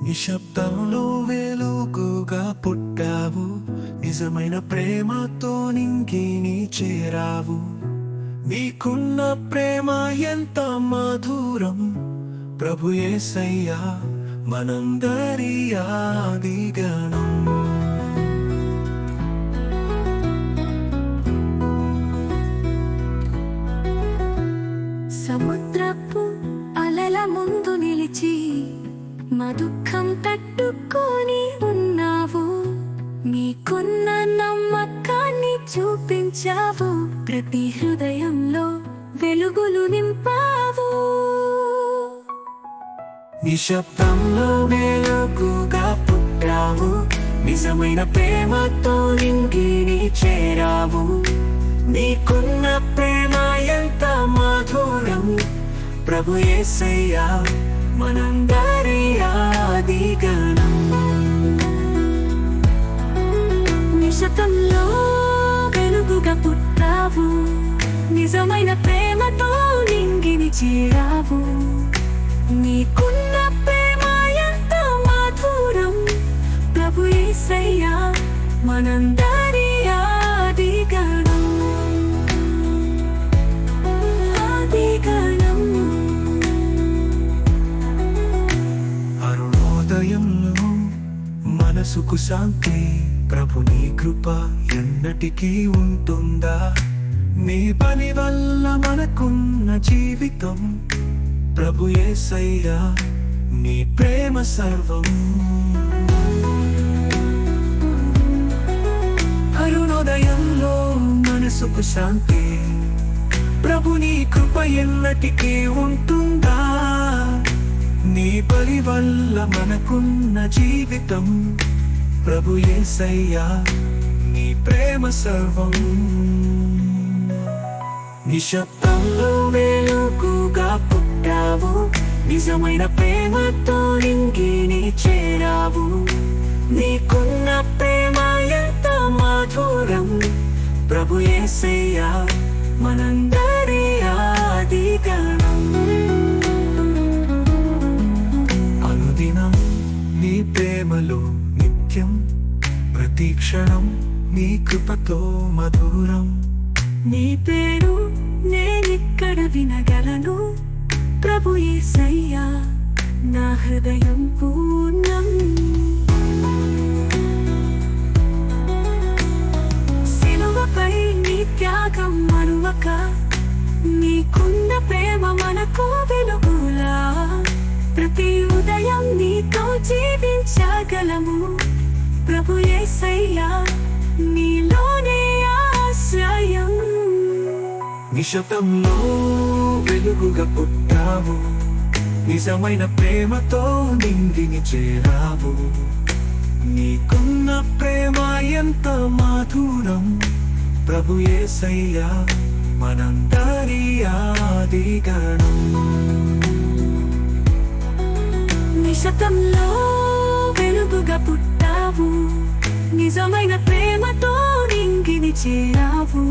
నిశ్శబ్దంలో వెలుగుగా పుట్టావు, నిజమైన ప్రేమతో నింగిని చేరావు. నీకున్న ప్రేమ ఎంత మధురం, ప్రభు యేసయ్యా మనందరి ఆదిగణం. సముద్రపు అలల ముందు నిలిచి మా దుఃఖం తట్టుకొని ఉన్నావు. నీకున్న నమ్మకాన్ని చూపించావు, ప్రతి హృదయంలో వెలుగులు నింపావు. నిశ్శబ్దంలో వెలుగుగా పుట్టావు, నిజమైన ప్రేమతో నింగిని చేరావు. నీకున్న ప్రేమ ఎంత మధురం, ప్రభు యేసయ్యా మనందరి ఆదిగణం. నిశ్శబ్దంలో వెలుగుగా పుట్టావు, నిజమైన ప్రేమతో నింగిని చేరావు. నీకున్న ప్రేమ ఎంత మధురం, ప్రభు యేసయ్యా మనందరి ఆదిగణం. ఆదిగణం. అరుణోదయంలో మనసుకు శాంతి, ప్రభు నీ కృప ఎన్నటికీ ఉంటుందా? నీ పని వల్ల మనకున్న జీవితం, ప్రభు యేసయ్యా నీ ప్రేమ సర్వం. అరుణోదయంలో మనసుకు శాంతి, ప్రభు నీ కృప ఎన్నటికీ ఉంటుందా? నీ బలి వల్ల మనకున్న జీవితం, ప్రభు యేసయ్యా నీ ప్రేమ సర్వం. నిశ్శబ్దంలో వెలుగుగా పుట్టావు, నిజమైన ప్రేమతో నింగిని చేరావు. నీకున్న ప్రేమ ఎంత మధురం, ప్రభు యేసయ్యా మనందరి ఆదిగణం. అనుదినం నీ ప్రేమలో నిత్యం, ప్రతి క్షణం నీ కృపతో మధురం. నీ పేరు నేనిక్కడ వినగలను, ప్రభు యేసయ్యా నా హృదయం పూర్ణం. సిలువపై నీ త్యాగం మరువక, నీకున్న ప్రేమ మనకు వెలుగులా. ప్రతి ఉదయం నీతో జీవించగలము, ప్రభు యేసయ్యా నీలోనే ఆశ్రయం. నిశ్శబ్దంలో వెలుగుగా పుట్టావు, నిజమైన ప్రేమతో నింగిని చేరావు. నీకున్న ప్రేమ ఎంత మధురం, ప్రభు యేసయ్యా మనందరి ఆదిగణం. నిశ్శబ్దంలో వెలుగుగా పుట్టావు, నిజమైన ప్రేమతో నింగిని చేరావు.